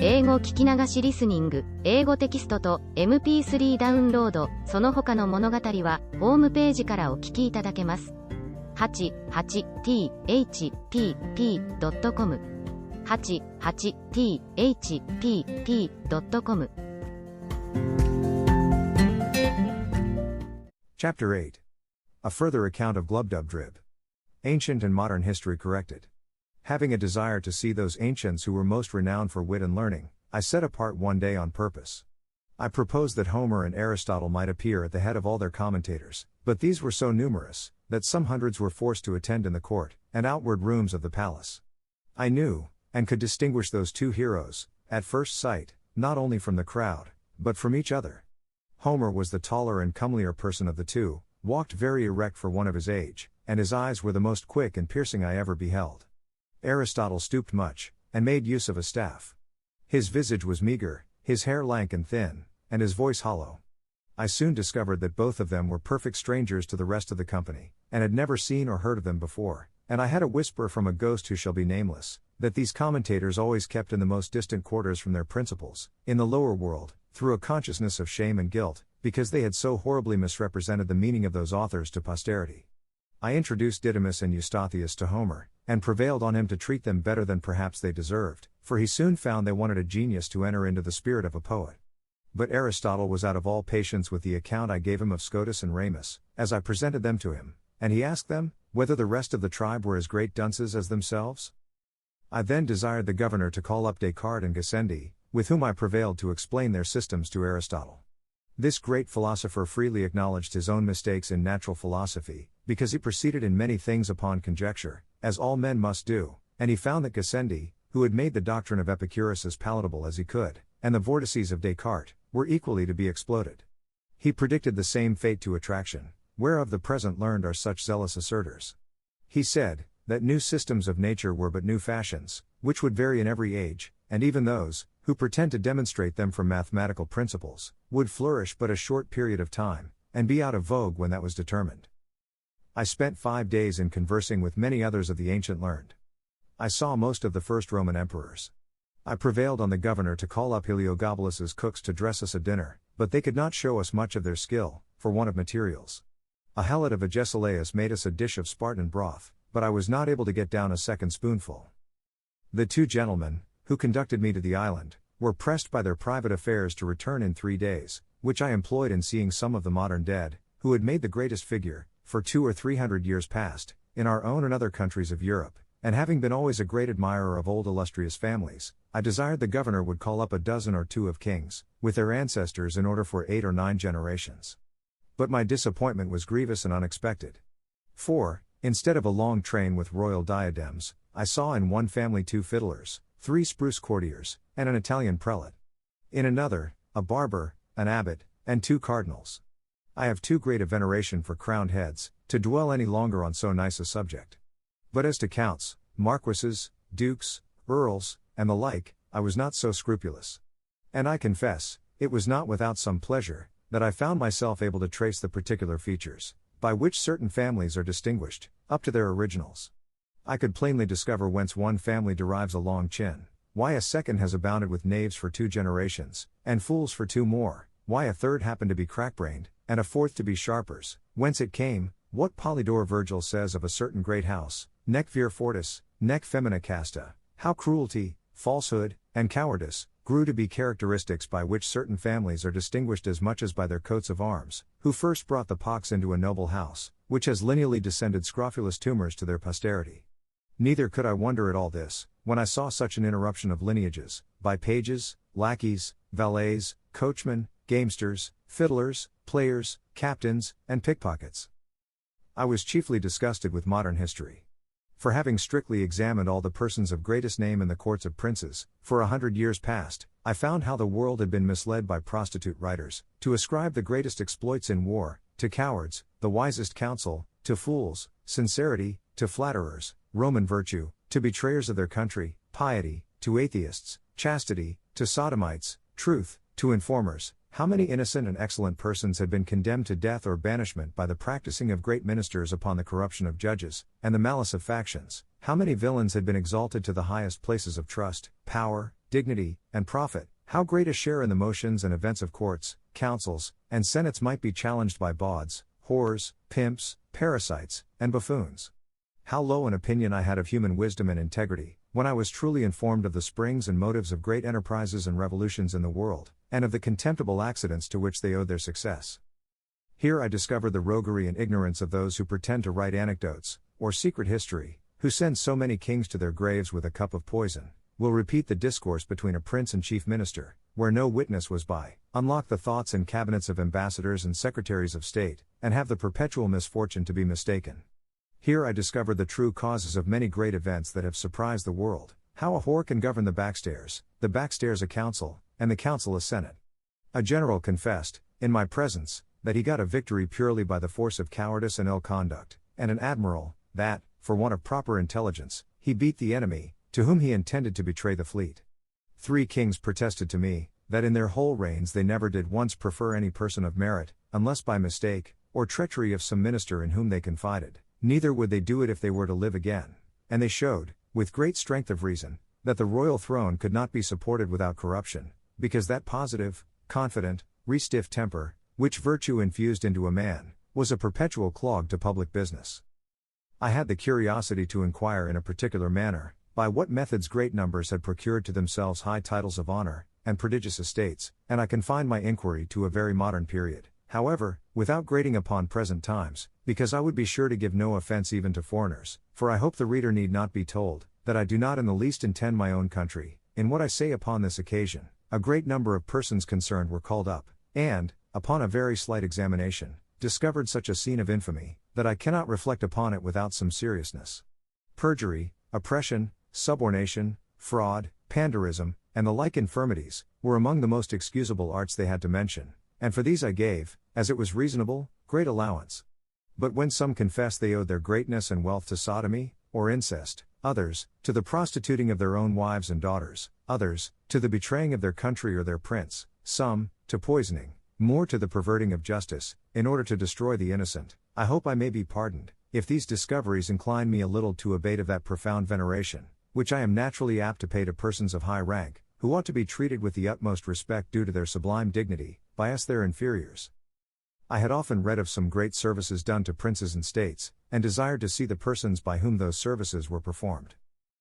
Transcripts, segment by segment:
英語聞き流しリスニング、英語テキストと MP3 ダウンロード、その他の物語は、ホームページからお聞きいただけます。88thpp.com 88thpp.com Chapter 8. A further account of Glubbdubdrib. Ancient and modern history corrected. Having a desire to see those ancients who were most renowned for wit and learning, I set apart one day on purpose. I proposed that Homer and Aristotle might appear at the head of all their commentators, but these were so numerous, that some hundreds were forced to attend in the court and outward rooms of the palace. I knew, and could distinguish those two heroes, at first sight, not only from the crowd, but from each other. Homer was the taller and comelier person of the two, walked very erect for one of his age, and his eyes were the most quick and piercing I ever beheld. Aristotle stooped much, and made use of a staff. His visage was meager, his hair lank and thin, and his voice hollow. I soon discovered that both of them were perfect strangers to the rest of the company, and had never seen or heard of them before, and I had a whisper from a ghost who shall be nameless, that these commentators always kept in the most distant quarters from their principals, in the lower world, through a consciousness of shame and guilt, because they had so horribly misrepresented the meaning of those authors to posterity. I introduced Didymus and Eustathius to Homer, and prevailed on him to treat them better than perhaps they deserved, for he soon found they wanted a genius to enter into the spirit of a poet. But Aristotle was out of all patience with the account I gave him of Scotus and Ramus, as I presented them to him, and he asked them, whether the rest of the tribe were as great dunces as themselves? I then desired the governor to call up Descartes and Gassendi, with whom I prevailed to explain their systems to Aristotle. This great philosopher freely acknowledged his own mistakes in natural philosophy, because he proceeded in many things upon conjecture, as all men must do, and he found that Gassendi, who had made the doctrine of Epicurus as palatable as he could, and the vortices of Descartes, were equally to be exploded. He predicted the same fate to attraction, whereof the present learned are such zealous assertors. He said, that new systems of nature were but new fashions, which would vary in every age, and even those, who pretend to demonstrate them from mathematical principles, would flourish but a short period of time, and be out of vogue when that was determined. I spent 5 days in conversing with many others of the ancient learned. I saw most of the first Roman emperors. I prevailed on the governor to call up Heliogabalus's cooks to dress us a dinner, but they could not show us much of their skill, for want of materials. A helot of Agesilaus made us a dish of Spartan broth, but I was not able to get down a second spoonful. The two gentlemen, who conducted me to the island, were pressed by their private affairs to return in 3 days, which I employed in seeing some of the modern dead, who had made the greatest figure, for 200 or 300 years past, in our own and other countries of Europe, and having been always a great admirer of old illustrious families, I desired the governor would call up a dozen or two of kings, with their ancestors in order for 8 or 9 generations. But my disappointment was grievous and unexpected. For, instead of a long train with royal diadems, I saw in one family 2 fiddlers, 3 spruce courtiers, and an Italian prelate. In another, a barber, an abbot, and 2 cardinals. I have too great a veneration for crowned heads, to dwell any longer on so nice a subject. But as to counts, marquises, dukes, earls, and the like, I was not so scrupulous. And I confess, it was not without some pleasure, that I found myself able to trace the particular features, by which certain families are distinguished, up to their originals. I could plainly discover whence one family derives a long chin, why a second has abounded with knaves for 2 generations, and fools for 2 more, why a third happened to be crack-brained, and a fourth to be sharpers, whence it came, what Polydore Virgil says of a certain great house, nec vir fortis, nec femina casta, how cruelty, falsehood, and cowardice, grew to be characteristics by which certain families are distinguished as much as by their coats of arms, who first brought the pox into a noble house, which has lineally descended scrofulous tumors to their posterity. Neither could I wonder at all this, when I saw such an interruption of lineages, by pages, lackeys, valets, coachmen, gamesters, fiddlers, players, captains, and pickpockets. I was chiefly disgusted with modern history. For having strictly examined all the persons of greatest name in the courts of princes, for 100 years past, I found how the world had been misled by prostitute writers, to ascribe the greatest exploits in war, to cowards, the wisest counsel, to fools, sincerity, to flatterers, Roman virtue, to betrayers of their country, piety, to atheists, chastity, to sodomites, truth, to informers. How many innocent and excellent persons had been condemned to death or banishment by the practicing of great ministers upon the corruption of judges, and the malice of factions? How many villains had been exalted to the highest places of trust, power, dignity, and profit, how great a share in the motions and events of courts, councils, and senates might be challenged by bawds, whores, pimps, parasites, and buffoons. How low an opinion I had of human wisdom and integrity, when I was truly informed of the springs and motives of great enterprises and revolutions in the world, and of the contemptible accidents to which they owed their success. Here I discovered the roguery and ignorance of those who pretend to write anecdotes, or secret history, who send so many kings to their graves with a cup of poison, will repeat the discourse between a prince and chief minister, where no witness was by, unlock the thoughts and cabinets of ambassadors and secretaries of state, and have the perpetual misfortune to be mistaken. Here I discovered the true causes of many great events that have surprised the world, how a whore can govern the backstairs a council, and the council a senate. A general confessed, in my presence, that he got a victory purely by the force of cowardice and ill conduct, and an admiral, that, for want of proper intelligence, he beat the enemy, to whom he intended to betray the fleet. 3 kings protested to me, that in their whole reigns they never did once prefer any person of merit, unless by mistake, or treachery of some minister in whom they confided, neither would they do it if they were to live again, and they showed, with great strength of reason, that the royal throne could not be supported without corruption, because that positive, confident, re-stiff temper, which virtue infused into a man, was a perpetual clog to public business. I had the curiosity to inquire in a particular manner, by what methods great numbers had procured to themselves high titles of honor, and prodigious estates, and I confined my inquiry to a very modern period, however, without grating upon present times, because I would be sure to give no offense even to foreigners, for I hope the reader need not be told, that I do not in the least intend my own country. In what I say upon this occasion, a great number of persons concerned were called up, and, upon a very slight examination, discovered such a scene of infamy, that I cannot reflect upon it without some seriousness. Perjury, oppression, subornation, fraud, pandarism, and the like infirmities, were among the most excusable arts they had to mention, and for these I gave, as it was reasonable, great allowance. But when some confessed they owed their greatness and wealth to sodomy, or incest, others, to the prostituting of their own wives and daughters, others, to the betraying of their country or their prince, some, to poisoning, more to the perverting of justice, in order to destroy the innocent, I hope I may be pardoned, if these discoveries incline me a little to abate of that profound veneration, which I am naturally apt to pay to persons of high rank, who ought to be treated with the utmost respect due to their sublime dignity, by us their inferiors. I had often read of some great services done to princes and states, and desired to see the persons by whom those services were performed.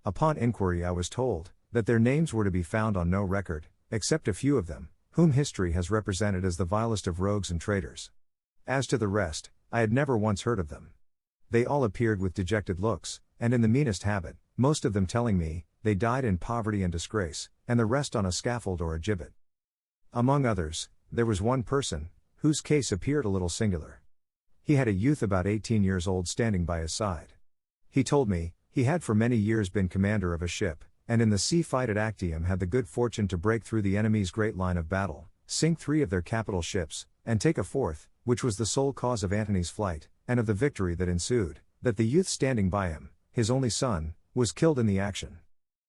Upon inquiry I was told, that their names were to be found on no record, except a few of them, whom history has represented as the vilest of rogues and traitors. As to the rest, I had never once heard of them. They all appeared with dejected looks, and in the meanest habit, most of them telling me, they died in poverty and disgrace, and the rest on a scaffold or a gibbet. Among others, there was one person, whose case appeared a little singular. He had a youth about 18 years old standing by his side. He told me, he had for many years been commander of a ship, and in the sea fight at Actium had the good fortune to break through the enemy's great line of battle, sink 3 of their capital ships, and take a 4th, which was the sole cause of Antony's flight, and of the victory that ensued, that the youth standing by him, his only son, was killed in the action.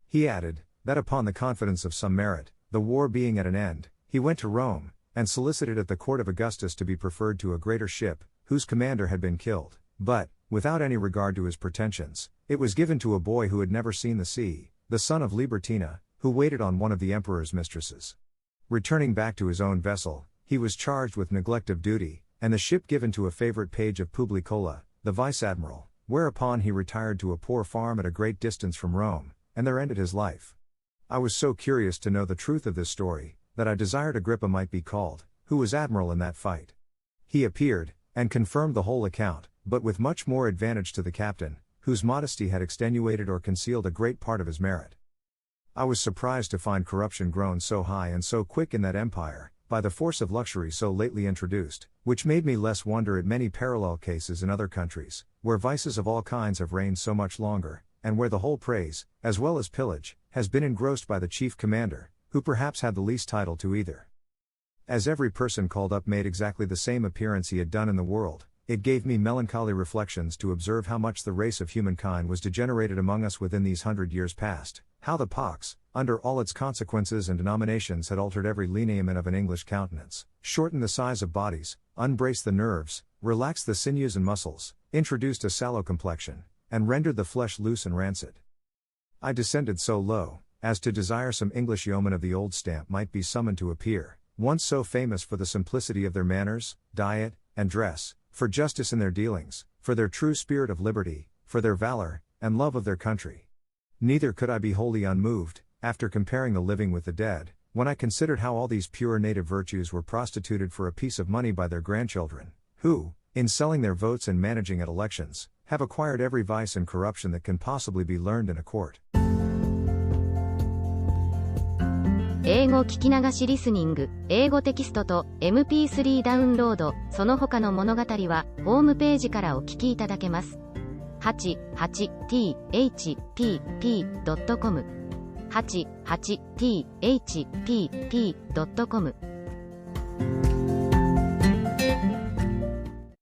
He added, that upon the confidence of some merit, the war being at an end, he went to Rome, and solicited at the court of Augustus to be preferred to a greater ship, whose commander had been killed, but, without any regard to his pretensions, it was given to a boy who had never seen the sea, the son of Libertina, who waited on one of the emperor's mistresses. Returning back to his own vessel, he was charged with neglect of duty, and the ship given to a favorite page of Publicola, the vice-admiral, whereupon he retired to a poor farm at a great distance from Rome, and there ended his life. I was so curious to know the truth of this story, that I desired Agrippa might be called, who was admiral in that fight. He appeared, and confirmed the whole account, but with much more advantage to the captain, whose modesty had extenuated or concealed a great part of his merit. I was surprised to find corruption grown so high and so quick in that empire, by the force of luxury so lately introduced, which made me less wonder at many parallel cases in other countries, where vices of all kinds have reigned so much longer, and where the whole praise, as well as pillage, has been engrossed by the chief commander, who perhaps had the least title to either. As every person called up made exactly the same appearance he had done in the world, it gave me melancholy reflections to observe how much the race of humankind was degenerated among us within these 100 years past, how the pox, under all its consequences and denominations, had altered every lineament of an English countenance, shortened the size of bodies, unbraced the nerves, relaxed the sinews and muscles, introduced a sallow complexion, and rendered the flesh loose and rancid. I descended so low, as to desire some English yeomen of the old stamp might be summoned to appear, once so famous for the simplicity of their manners, diet, and dress, for justice in their dealings, for their true spirit of liberty, for their valor, and love of their country. Neither could I be wholly unmoved, after comparing the living with the dead, when I considered how all these pure native virtues were prostituted for a piece of money by their grandchildren, who, in selling their votes and managing at elections, have acquired every vice and corruption that can possibly be learned in a court. 英語聞き流しリスニング、英語テキストと MP3 ダウンロード、その他の物語は、ホームページからお聞きいただけます。88thpp.com 88thpp.com